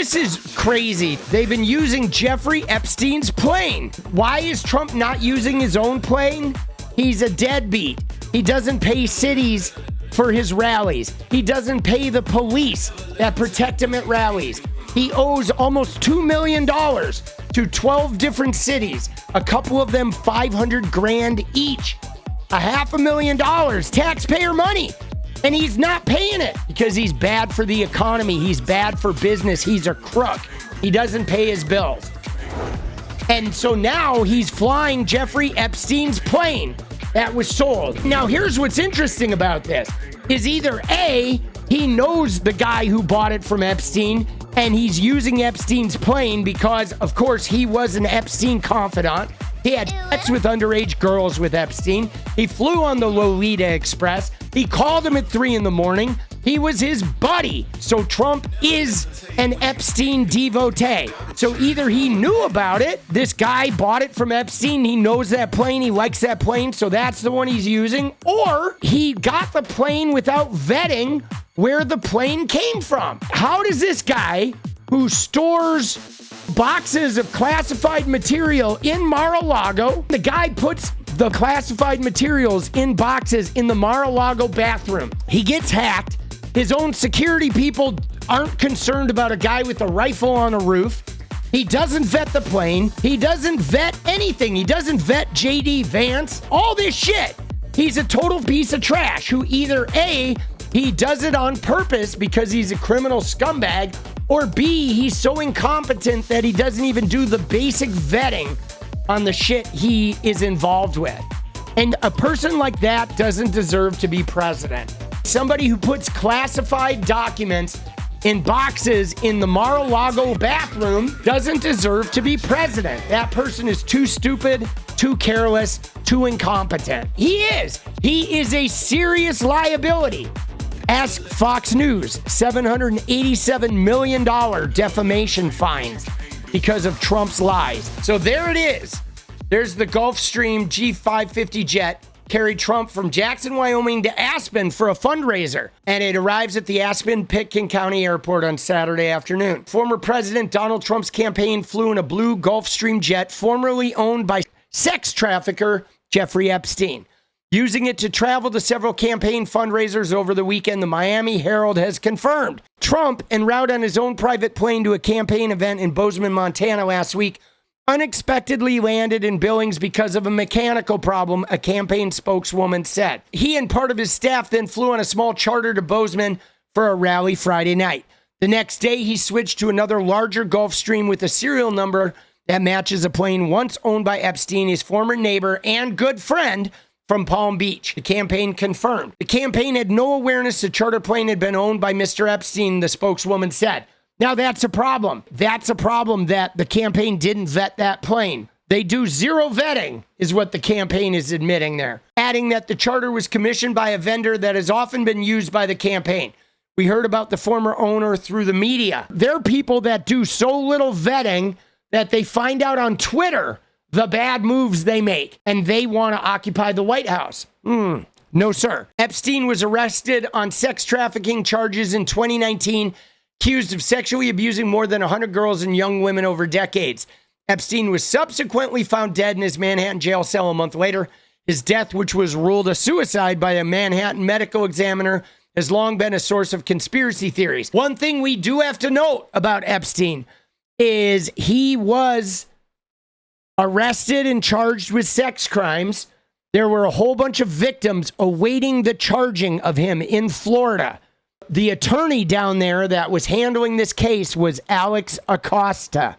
This is crazy. They've been using Jeffrey Epstein's plane. Why is Trump not using his own plane? He's a deadbeat. He doesn't pay cities for his rallies. He doesn't pay the police that protect him at rallies. He owes almost $2 million to 12 different cities, a couple of them $500,000 each. $500,000 taxpayer money. And he's not paying it because he's bad for the economy. He's bad for business. He's a crook. He doesn't pay his bills. And so now he's flying Jeffrey Epstein's plane that was sold. Now, here's what's interesting about this is either A, he knows the guy who bought it from Epstein and he's using Epstein's plane because, of course, he was an Epstein confidant. He had sex with underage girls with Epstein. He flew on the Lolita Express. He called him at 3 a.m. He was his buddy. So Trump is an Epstein devotee. So either he knew about it, this guy bought it from Epstein, he knows that plane, he likes that plane, so that's the one he's using, or he got the plane without vetting where the plane came from. How does this guy who stores boxes of classified material in Mar-a-Lago, the guy puts the classified materials in boxes in the Mar-a-Lago bathroom. He gets hacked. His own security people aren't concerned about a guy with a rifle on a roof. He doesn't vet the plane. He doesn't vet anything. He doesn't vet J.D. Vance. All this shit. He's a total piece of trash who either A, he does it on purpose because he's a criminal scumbag, or B, he's so incompetent that he doesn't even do the basic vetting on the shit he is involved with. And a person like that doesn't deserve to be president. Somebody who puts classified documents in boxes in the Mar-a-Lago bathroom doesn't deserve to be president. That person is too stupid, too careless, too incompetent. He is. He is a serious liability. Ask Fox News, $787 million defamation fines because of Trump's lies. So there it is. There's the Gulfstream G550 jet carried Trump from Jackson, Wyoming to Aspen for a fundraiser. And it arrives at the Aspen-Pitkin County Airport on Saturday afternoon. Former President Donald Trump's campaign flew in a blue Gulfstream jet formerly owned by sex trafficker Jeffrey Epstein. Using it to travel to several campaign fundraisers over the weekend, the Miami Herald has confirmed. Trump, en route on his own private plane to a campaign event in Bozeman, Montana last week, unexpectedly landed in Billings because of a mechanical problem, a campaign spokeswoman said. He and part of his staff then flew on a small charter to Bozeman for a rally Friday night. The next day, he switched to another larger Gulfstream with a serial number that matches a plane once owned by Epstein, his former neighbor and good friend from Palm Beach. The campaign confirmed. The campaign had no awareness the charter plane had been owned by Mr. Epstein, the spokeswoman said. Now that's a problem. That's a problem that the campaign didn't vet that plane. They do zero vetting is what the campaign is admitting there. Adding that the charter was commissioned by a vendor that has often been used by the campaign. We heard about the former owner through the media. There are people that do so little vetting that they find out on Twitter the bad moves they make, and they want to occupy the White House. No, sir. Epstein was arrested on sex trafficking charges in 2019, accused of sexually abusing more than 100 girls and young women over decades. Epstein was subsequently found dead in his Manhattan jail cell a month later. His death, which was ruled a suicide by a Manhattan medical examiner, has long been a source of conspiracy theories. One thing we do have to note about Epstein is he was arrested and charged with sex crimes. There were a whole bunch of victims awaiting the charging of him in Florida. The attorney down there that was handling this case was Alex Acosta.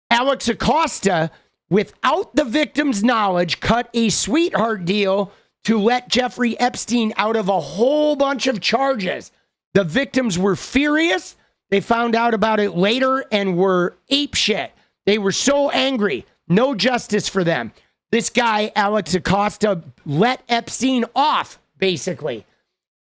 Alex Acosta, without the victim's knowledge, cut a sweetheart deal to let Jeffrey Epstein out of a whole bunch of charges. The victims were furious. They found out about it later and were apeshit. They were so angry. No justice for them. This guy, Alex Acosta, let Epstein off, basically.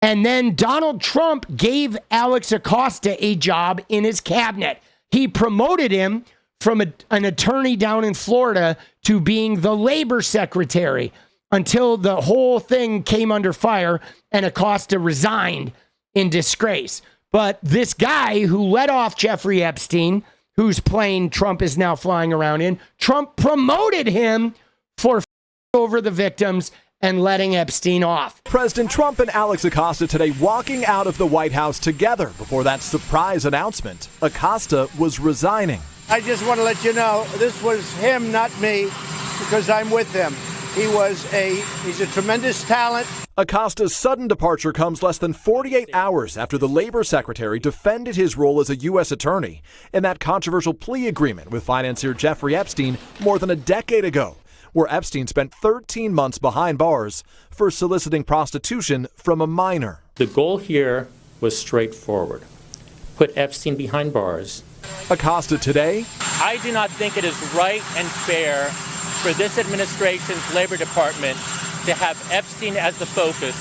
And then Donald Trump gave Alex Acosta a job in his cabinet. He promoted him from an attorney down in Florida to being the labor secretary until the whole thing came under fire and Acosta resigned in disgrace. But this guy who let off Jeffrey Epstein, whose plane Trump is now flying around in, Trump promoted him for over the victims and letting Epstein off. President Trump and Alex Acosta today walking out of the White House together before that surprise announcement. Acosta was resigning. I just want to let you know this was him, not me, because I'm with him. He's a tremendous talent. Acosta's sudden departure comes less than 48 hours after the Labor Secretary defended his role as a U.S. attorney in that controversial plea agreement with financier Jeffrey Epstein more than a decade ago, where Epstein spent 13 months behind bars for soliciting prostitution from a minor. The goal here was straightforward. Put Epstein behind bars. Acosta today. I do not think it is right and fair for this administration's Labor Department to have Epstein as the focus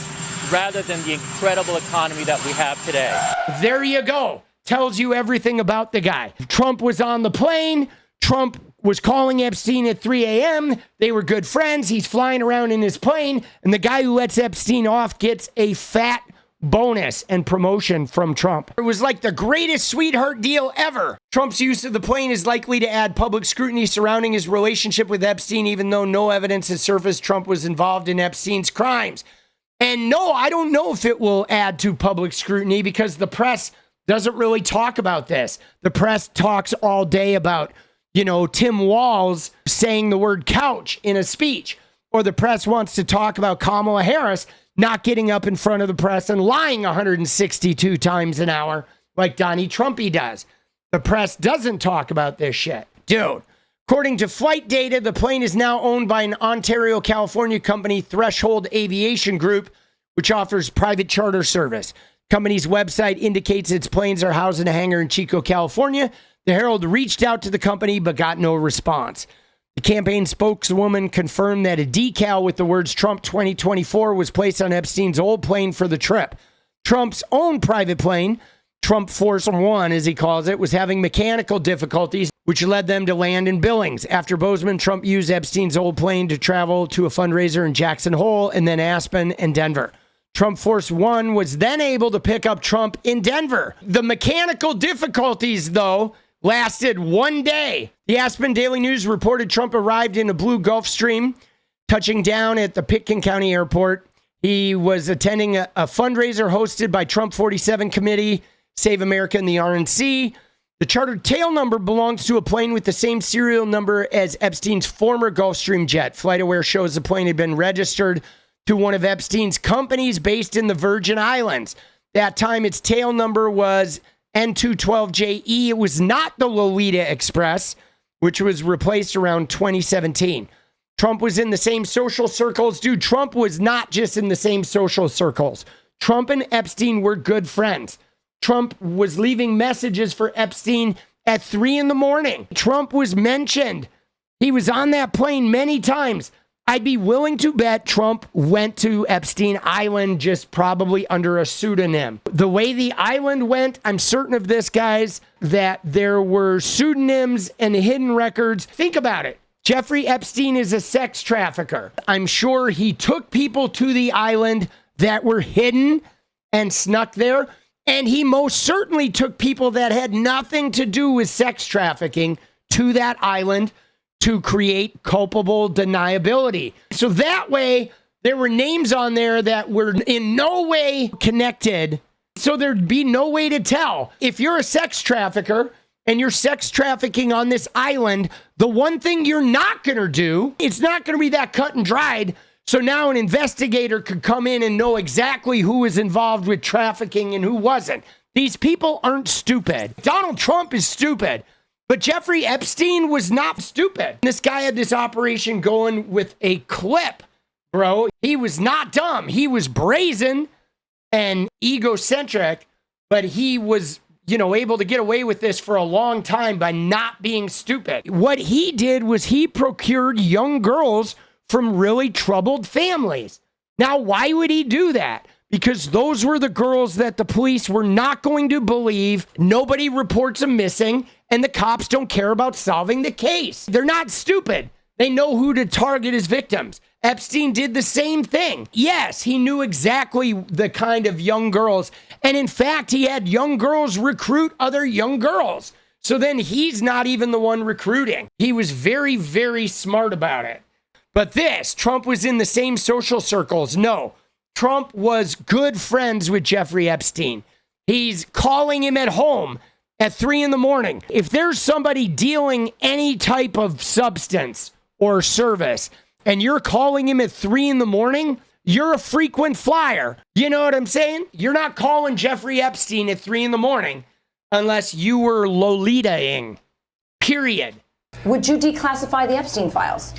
rather than the incredible economy that we have today. There you go. Tells you everything about the guy. Trump was on the plane. Trump was calling Epstein at 3 a.m. They were good friends. He's flying around in his plane. And the guy who lets Epstein off gets a fat bonus and promotion from Trump. It was like the greatest sweetheart deal ever. Trump's use of the plane is likely to add public scrutiny surrounding his relationship with Epstein, even though no evidence has surfaced Trump was involved in Epstein's crimes. And no, I don't know if it will add to public scrutiny because the press doesn't really talk about this. The press talks all day about, Tim Walz saying the word couch in a speech, or the press wants to talk about Kamala Harris not getting up in front of the press and lying 162 times an hour like Donnie Trumpy does. The press doesn't talk about this shit. Dude, according to flight data, the plane is now owned by an Ontario, California company, Threshold Aviation Group, which offers private charter service. Company's website indicates its planes are housed in a hangar in Chico, California. The Herald reached out to the company but got no response. The campaign spokeswoman confirmed that a decal with the words Trump 2024 was placed on Epstein's old plane for the trip. Trump's own private plane, Trump Force One, as he calls it, was having mechanical difficulties, which led them to land in Billings. After Bozeman, Trump used Epstein's old plane to travel to a fundraiser in Jackson Hole and then Aspen and Denver. Trump Force One was then able to pick up Trump in Denver. The mechanical difficulties, though, lasted one day. The Aspen Daily News reported Trump arrived in a blue Gulfstream, touching down at the Pitkin County Airport. He was attending a fundraiser hosted by Trump 47 Committee, Save America, and the RNC. The chartered tail number belongs to a plane with the same serial number as Epstein's former Gulfstream jet. FlightAware shows the plane had been registered to one of Epstein's companies based in the Virgin Islands. That time, its tail number was N212JE. It was not the Lolita Express, which was replaced around 2017. Trump was in the same social circles. Dude, Trump was not just in the same social circles. Trump and Epstein were good friends. Trump was leaving messages for Epstein at 3 a.m. Trump was mentioned. He was on that plane many times. I'd be willing to bet Trump went to Epstein Island just probably under a pseudonym. The way the island went, I'm certain of this, guys, that there were pseudonyms and hidden records. Think about it. Jeffrey Epstein is a sex trafficker. I'm sure he took people to the island that were hidden and snuck there. And he most certainly took people that had nothing to do with sex trafficking to that island to create culpable deniability. So that way, there were names on there that were in no way connected. So there'd be no way to tell. If you're a sex trafficker and you're sex trafficking on this island, the one thing you're not going to do, it's not going to be that cut and dried. So now an investigator could come in and know exactly who was involved with trafficking and who wasn't. These people aren't stupid. Donald Trump is stupid. But Jeffrey Epstein was not stupid. This guy had this operation going with a clip, bro. He was not dumb. He was brazen and egocentric, but he was, able to get away with this for a long time by not being stupid. What he did was he procured young girls from really troubled families. Now, why would he do that? Because those were the girls that the police were not going to believe. Nobody reports them missing, and the cops don't care about solving the case. They're not stupid. They know who to target as victims. Epstein did the same thing. Yes, he knew exactly the kind of young girls. And in fact, he had young girls recruit other young girls. So then he's not even the one recruiting. He was very, very smart about it. But this, Trump was in the same social circles. No, Trump was good friends with Jeffrey Epstein. He's calling him at home at 3 a.m. If there's somebody dealing any type of substance or service, and you're calling him at 3 a.m, you're a frequent flyer. You know what I'm saying? You're not calling Jeffrey Epstein at 3 a.m. unless you were Lolita-ing. Period. Would you declassify the Epstein files?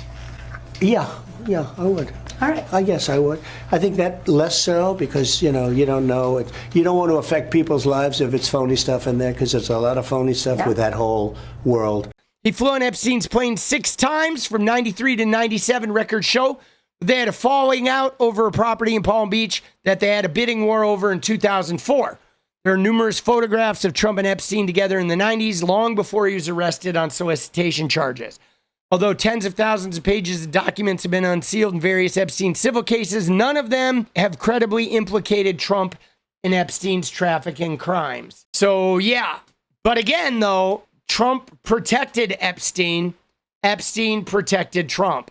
Yeah, I would. All right. I guess I would. I think that less so because, you don't know. You don't want to affect people's lives if it's phony stuff in there because there's a lot of phony stuff with that whole world. He flew on Epstein's plane 6 times from 93 to 97, records show. They had a falling out over a property in Palm Beach that they had a bidding war over in 2004. There are numerous photographs of Trump and Epstein together in the 90s, long before he was arrested on solicitation charges. Although tens of thousands of pages of documents have been unsealed in various Epstein civil cases, none of them have credibly implicated Trump in Epstein's trafficking crimes. So, yeah. But again, though, Trump protected Epstein. Epstein protected Trump.